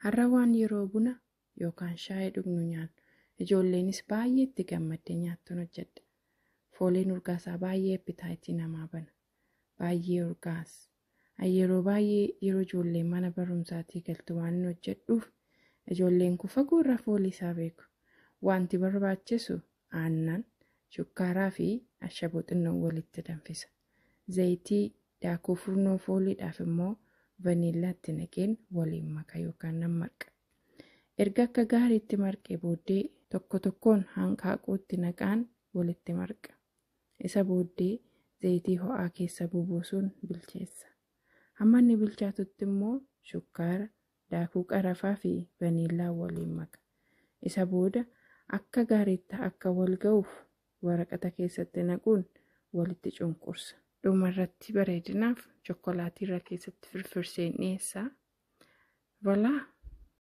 Har'a waan yeroo buna yookaan shaayii dhugnu nyaannu. Ijoolleenis baay'ee itti gammaddee nyaattuun hojjedha. Fooliin urgaasaa baay'ee appitaayitii namaa bana. Baay'ee urgaas. Yeroo baay'ee yeroo ijoolleen mana barumsaatii galtu waan hin hojjedhuuf ijoolleen kun fagoo irraa foolii isaa beeku. Wanti barbaachisu aannan, shukkaaraa fi ashaboo xinnoo walitti danfisa. Zayitii daakuu furnoo fooliidhaaf immoo vaniilaatti naqeen waliin maka yookaan nan marqa. Erga akka gaariitti marqee booddee tokko tokkoon hanqaaquutti naqaan walitti marqa. Isa booddee zayitii ho'aa keessa bubuusuun bilcheessa. Hamma inni bilchaatutti immoo shukkaara, daakuu qarafaa fi vaniilaa waliin maka. Isa booda akka gaariitti akka wal ga'uuf waraqata keessatti naquun walitti cunqursa. Dhumarratti bareedinaaf chokkolaatii irra keessatti firfirseen dhiyeessaa. Voilà.